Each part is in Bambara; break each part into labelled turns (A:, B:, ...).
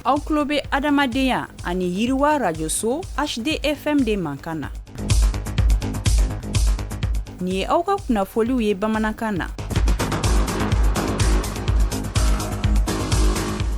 A: Aw tulo bɛ adamadenya ani yiriwa rajoso HDFM de mankan na. Nin ye aw ka kunnafoliw ye bamanankan na.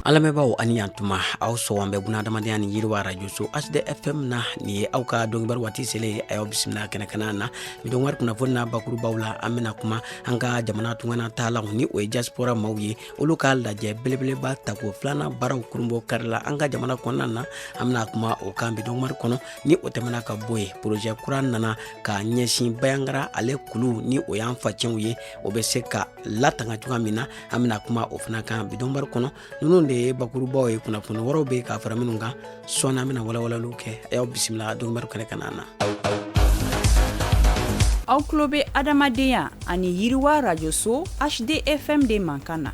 B: Alamɛbaaw ani yantuma aw sɔgɔn bɛ buna adamadenya ni yiriwa rajoso HDFM na ni ye aw ka dɔnkibari waati sele a y'aw bisimila kɛnɛkɛnɛ na bidon wari kunnafoni na bakurubaw la an bɛna kuma an ka jamana tungana taalaw ni o ye diaspora maaw ye olu ka lajɛ belebeleba ta ko filanan baaraw kurunbɔ kari la an ka jamana kɔnɔna na an bɛna kuma o kan bidon wari kɔnɔ ni o tɛmɛna ka bɔ ye projet kura nana ka ɲɛsin bayangara ale kulu ni o y'an facɛnw ye o bɛ se ka latanga cogoya min na an bɛna kuma o fana kan bidon wari kɔnɔ ninnu de ye bakurubaw ye kunnafoni wɔrɔw bɛ ka fara minnu kan sɔɔni an bɛna walawalaliw kɛ a y'aw bisimila dɔnkibari kɛnɛ na.
A: Aw tulo bɛ adamadenya ani yiriwa rajoso HDFM de mankan na.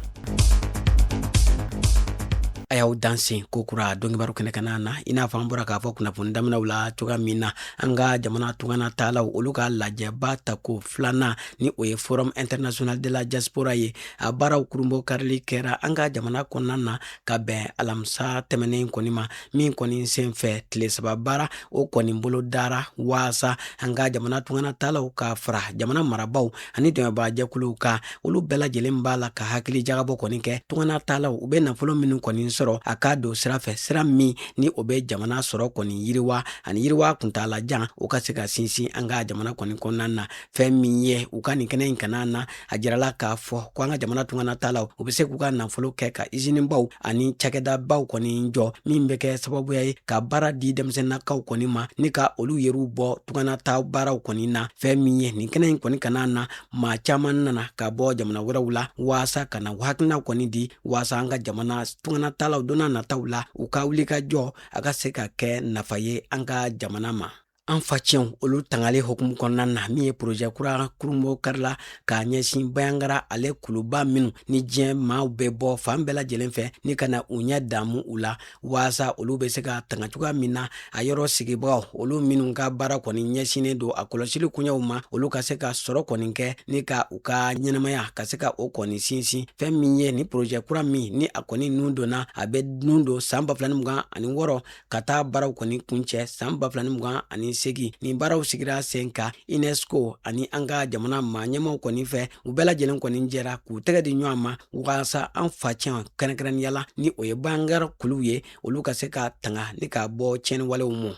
B: A y'aw dansen ko kura dɔnkibaro kɛnɛkɛnɛ na i n'a fɔ an bɔra k'a fɔ kunnafoni daminaw la cogoya min na an ka jamana tungana taalaw olu ka lajɛba ta ko filanan ni o ye forum international de la diaspora ye a baaraw kurunbɔ karili kɛra an ka jamana kɔnɔna na ka bɛn alamisa tɛmɛnen kɔni ma min kɔni sen fɛ tile saba baara o kɔni bolo dara waasa an ka jamana tungana taalaw ka fara jamana marabaw ani dɛmɛbaga jɛkuluw ka olu bɛɛ lajɛlen b'a la ka hakili jagabɔ kɔni kɛ tungana taalaw u bɛ nafolo minnu kɔni sɔrɔ a ka don sira fɛ sira min ni o bɛ jamana sɔrɔ kɔni yiriwa ani yiriwa kuntala jan o ka se ka sinsin an ka jamana kɔni kɔnɔna na fɛn min ye u ka nin kɛnɛ in kana na a jirala k'a fɔ ko an ka jamana tungana taalaw u bɛ se k'u ka nafolo kɛ ka izinibaw ani cakɛdabaw kɔni jɔ min bɛ kɛ sababuya ye ka baara di denmisɛnninakaw kɔni ma ni ka olu yɛrɛw bɔ tungana ta baaraw kɔni na fɛn min ye nin kɛnɛ in kɔni kana na maa caman nana ka bɔ jamana wɛrɛw la waasa ka na hakilina kɔni di waasa an ka jamana tungana taalaw donna nataw la u ka wuli ka jɔ a ka se ka kɛ nafa ye an ka jamana ma. An facɛnw olu tangale hokumu kɔnɔna na min ye projet kura kurunbɔ karila k'a ɲɛsin bayangara ale kuluba minnu ni diɲɛ maaw bɛ bɔ fan bɛɛ lajɛlen fɛ ni ka na u ɲɛ damu u la waasa olu bɛ se ka tanga cogoya min na a yɔrɔ sigibagaw olu minnu ka baara kɔni ɲɛsinnen don a kɔlɔsili kuɲɛw ma olu ka se ka sɔrɔ kɔni kɛ ni ka u ka ɲɛnamaya ka se ka o kɔni sinsin fɛn min ye ni projet kura min ni a kɔni nun donna a bɛ nun don san 2026 ka taa baaraw kɔni kuncɛ san 2026 nin baaraw sigira sen ka UNESCO ani an ka jamana maa ɲɛmaw kɔni fɛ u bɛɛ lajɛlen kɔni jɛra k'u tɛgɛ di ɲɔgɔn ma waasa an facɛn kɛrɛnkɛrɛnniyala ni o ye bayangara kuluw ye olu ka se ka tanga ni ka bɔ tiɲɛniwalew mɔ.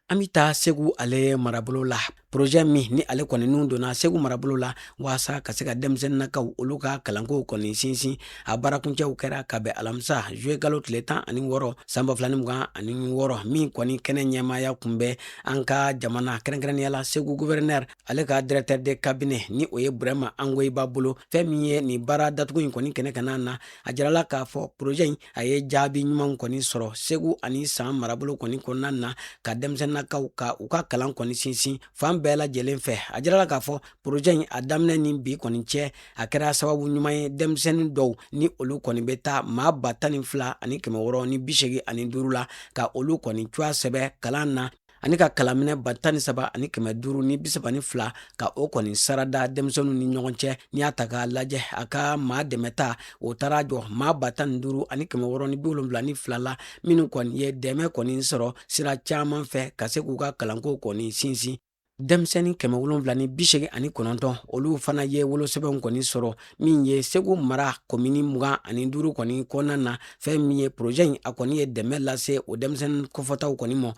B: An bɛ taa Segu ale marabolo la projet min ni ale kɔni nun donna Segu marabolo la waasa ka se ka denmisɛnninakaw olu ka kalankow kɔni sinsin a baarakuncɛw kɛra ka bɛn alamisa juillet kalo tile 16 san 2026 min kɔni kɛnɛ ɲɛmaaya kun bɛ an ka jamana kɛrɛnkɛrɛnniyala Segu gouverneur ale ka directeur de cabinet ni o ye Burema Angoyiba bolo fɛn min ye nin baara datugu in kɔni kɛnɛ kana na a jirala k'a fɔ projet in a ye jaabi ɲumanw kɔni sɔrɔ Segu ani san marabolo kɔni kɔnɔna na ka denmisɛnninakaw ka u ka kalan kɔni sinsin fan bɛɛ lajɛlen fɛ a jirala k'a fɔ projet in a daminɛ ni bi kɔni cɛ a kɛra sababu ɲuman ye denmisɛnnin dɔw ni olu kɔni bɛ taa maa 12 ani 685 la ka olu kɔni cogoya sɛbɛ kalan na ani ka kalanminɛ 13 ani 532 ka o kɔni sarada denmisɛnninw ni ɲɔgɔn cɛ n'i y'a ta k'a lajɛ a ka maa dɛmɛta o taara jɔ maa 15 ani 672 la minnu kɔni ye dɛmɛ kɔni sɔrɔ sira caman fɛ ka se k'u ka kalanko kɔni sinsin. Denmisɛnnin 789 olu fana ye wolosɛbɛnw kɔni sɔrɔ min ye Segu mara komini 25 kɔni kɔnɔna na fɛn min ye projet in a kɔni ye dɛmɛ lase o denmisɛnnin kɔfɔtaw kɔni mɔ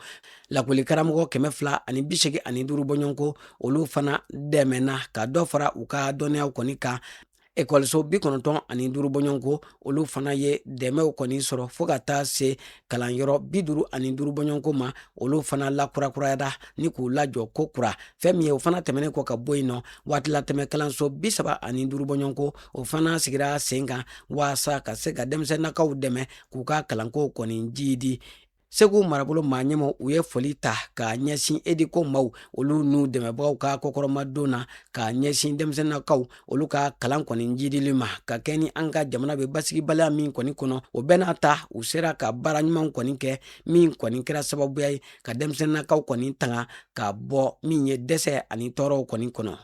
B: lakɔli karamɔgɔ 285 bɔɲɔgɔnko olu fana dɛmɛna ka dɔ fara u ka dɔnniyaw kɔni kan ekɔliso 95 bɔɲɔgɔnko olu fana ye dɛmɛw kɔni sɔrɔ fo ka taa se kalanyɔrɔ 55 bɔɲɔgɔnko ma olu fana lakurakurayara ni k'u lajɔ ko kura fɛn min ye o fana tɛmɛnen kɔ ka bɔ yen nɔ waati la tɛmɛ kalanso 35 bɔɲɔgɔnko o fana sigira sen kan waasa ka se ka denmisɛnninakaw dɛmɛ k'u ka kalanko kɔni jiidi. Segu marabolo maa ɲɛmaw u ye foli ta k'a ɲɛsin ediko maaw olu n'u dɛmɛbagaw ka kɔkɔrɔmadon na k'a ɲɛsin denmisɛnninakaw olu ka kalan kɔni jidili ma ka kɛ ni an ka jamana bɛ basigibaliya min kɔni kɔnɔ o bɛɛ n'a ta u sera ka baara ɲumanw kɔni kɛ min kɔni kɛra sababuya ye ka denmisɛnninakaw kɔni tanga ka bɔ min ye dɛsɛ ani tɔɔrɔw kɔni kɔnɔ.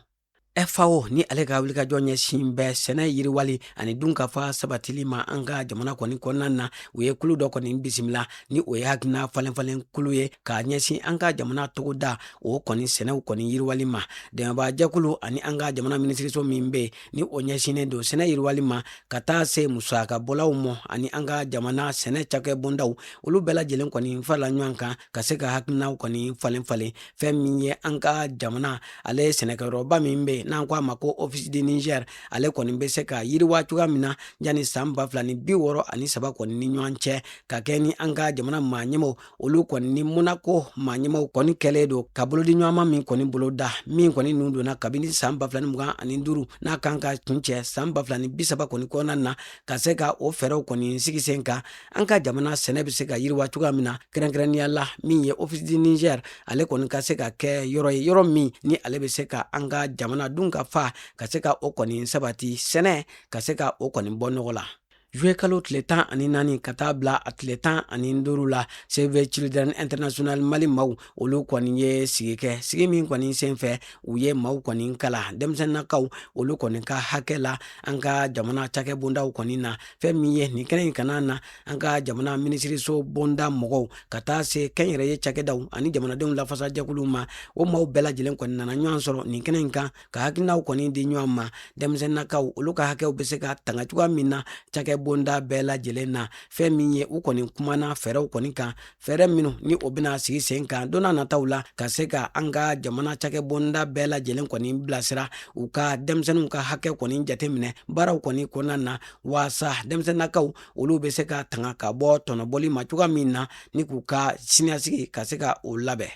B: FAO ni ale ka wuli ka jɔ ɲɛsin bɛɛ sɛnɛ yiriwali ani dunkafa sabatili ma an ka jamana kɔni kɔnɔna na u ye kulu dɔ kɔni bisimila ni o ye hakilina falenfalen kulu ye k'a ɲɛsin an ka jamana togoda o kɔni sɛnɛw kɔni yiriwali ma dɛmɛba jɛkulu ani an ka jamana minisiriso min bɛ ni o ɲɛsinnen don sɛnɛ yiriwali ma ka taa se musaka bɔlaw ma ani an ka jamana sɛnɛ cakɛ bondaw olu bɛɛ lajɛlen kɔni farala ɲɔgɔn kan ka se ka hakilinaw kɔni falen fɛn min ye an ka jamana ale sɛnɛkɛyɔrɔba min bɛ n'an ko a ma ko Office du Niger ale kɔni bɛ se ka yiriwa cogoya min na yanni san 2063 kɔni ni ɲɔgɔn cɛ ka kɛ ni an ka jamana maa ɲɛmaw olu kɔni ni Monaco maa ɲɛmaw kɔni kɛlen don ka bolodi ɲɔgɔnma min kɔni boloda min kɔni nun donna kabini san 2025 n'a kan ka kun cɛ san 2030 kɔni kɔnɔna na ka se ka o fɛɛrɛw kɔni sigi sen kan an ka jamana sɛnɛ bɛ se ka yiriwa cogoya min na kɛrɛnkɛrɛnnenya la min ye Office du Niger ale kɔni ka se ka kɛ yɔrɔ ye yɔrɔ min ni ale bɛ se ka an ka jamana dun ka fa ka se ka o kɔni sabati sɛnɛ ka se ka o kɔni bɔ nɔgɔ la. Juillet kalo tile 14 ka taa bila a tile 15 la Save Children International Mali maaw olu kɔni ye sigi kɛ sigi min kɔni senfɛ u ye maaw kɔni kala denmisɛnninakaw olu kɔni ka hakɛ la an ka jamana cakɛ bondaw kɔni na fɛn min ye nin kɛnɛ in kana na an ka jamana minisiriso bonda mɔgɔw ka taa se kɛnyɛrɛye cakɛdaw ani jamanadenw lafasa jɛkuluw ma o maaw bɛɛ lajɛlen kɔni nana ɲɔgɔn sɔrɔ nin kɛnɛ in kan ka hakilinaw kɔni di ɲɔgɔn ma denmisɛnninakaw olu ka hakɛw bɛ se ka tanga cogoya min na cakɛ bonda bɛɛ lajɛlen na fɛn min ye u kɔni kumana fɛɛrɛw kɔni kan fɛɛrɛ minnu ni o bɛna sigi sen kan donna nataw la ka se ka an ka jamana cakɛ bonda bɛɛ lajɛlen kɔni bilasira u ka denmisɛnninw ka hakɛ kɔni jateminɛ baaraw kɔni kɔnɔna na waasa denmisɛnninakaw olu bɛ se ka tanga ka bɔ tɔnɔbɔli ma cogoya min na ni k'u ka siniɲɛsigi ka se ka o labɛn.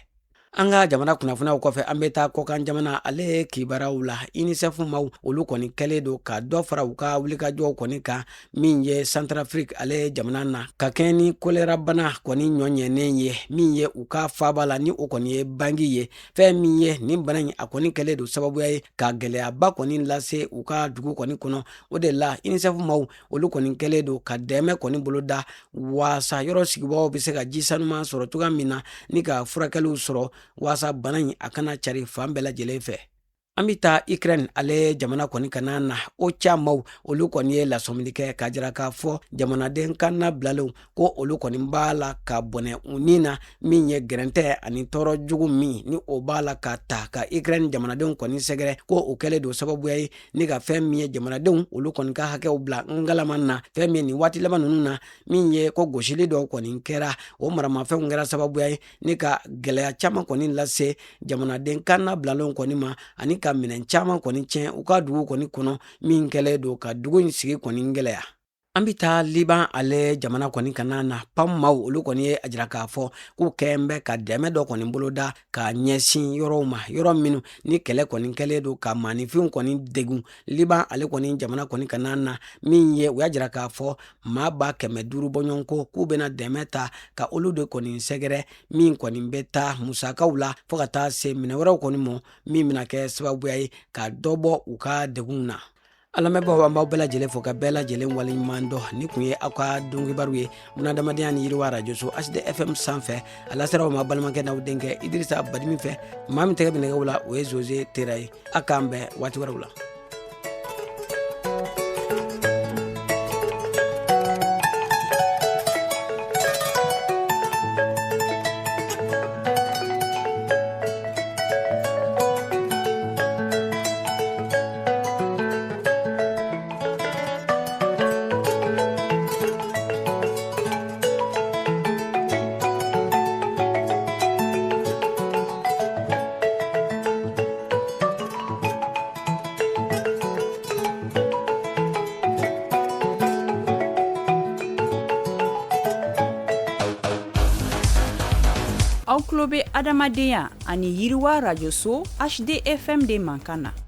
B: An ka jamana kunnafoniyaw kɔfɛ an bɛ taa kɔkan jamana ale kibaruyaw la UNICEF maaw olu kɔni kɛlen don ka dɔ fara u ka wulikajɔw kɔni kan min ye Centrafrique ale jamana na ka kɛɲɛ ni kolera bana kɔni ɲɔɲɛnen ye min ye u ka faaba la ni o kɔni ye bangi ye fɛn min ye nin bana in a kɔni kɛlen don sababuya ye ka gɛlɛyaba kɔni lase u ka dugu kɔni kɔnɔ o de la UNICEF maaw olu kɔni kɛlen don ka dɛmɛ kɔni boloda waasa yɔrɔ sigibagaw bɛ se ka ji sanuman sɔrɔ cogoya min na ni ka furakɛliw sɔrɔ waasa bana in a kana cari fan bɛɛ lajɛlen fɛ. An bɛ taa Ukraine ale jamana kɔni kana na o camaw olu kɔni ye lasɔmili kɛ ka jira k'a fɔ jamanaden kana bilalenw ko olu kɔni b'a la ka bɔnɛ u ni na min ye gɛrɛntɛ ani tɔɔrɔ jugu min ni o b'a la ka ta ka Ukraine jamanadenw kɔni sɛgɛrɛ ko o kɛlen don sababuya ye ni ka fɛn min ye jamanadenw olu kɔni ka hakɛw bila ngalaman na fɛn min ye nin waati laban ninnu na min ye ko gosili dɔw kɔni kɛra o maramafɛnw kɛra sababuya ye ni ka gɛlɛya caman kɔni lase jamanaden kana bilalenw kɔni ma ani ka minɛn caman kɔni tiɲɛ u ka dugu kɔni kɔnɔ min kɛlen don ka dugu in sigi kɔni gɛlɛya. An bɛ taa Liban ale jamana kɔni kana na PAM maaw olu kɔni ye a jira k'a fɔ k'u kɛn bɛ ka dɛmɛ dɔ kɔni boloda ka ɲɛsin yɔrɔw ma yɔrɔ minnu ni kɛlɛ kɔni kɛlen don ka maaninfinw kɔni degun Liban ale kɔni jamana kɔni kana na min ye u y'a jira k'a fɔ maa 500 bɔɲɔgɔn ko k'u bɛna dɛmɛ ta ka olu de kɔni sɛgɛrɛ min kɔni bɛ taa musakaw la fo ka taa se minɛ wɛrɛw kɔni ma min bɛna kɛ sababuya ye ka dɔ bɔ u ka degun na. Alamɛbaw an b'aw bɛɛ lajɛlen fo ka bɛɛ lajɛlen waleɲuman dɔn ni kun ye aw ka dɔnkibaru ye bunadamadenya ni yiriwa radio so HDFM sanfɛ a laseraw ma balimakɛ n'aw denkɛ Idirisa Badimi fɛ maa min tɛgɛ bɛ nɛgɛw la o ye Jose Tera ye a k'an bɛn waati wɛrɛw la.
A: Aw tulo bɛ adamadenya ani yiriwa radio so HDFM de mankan na.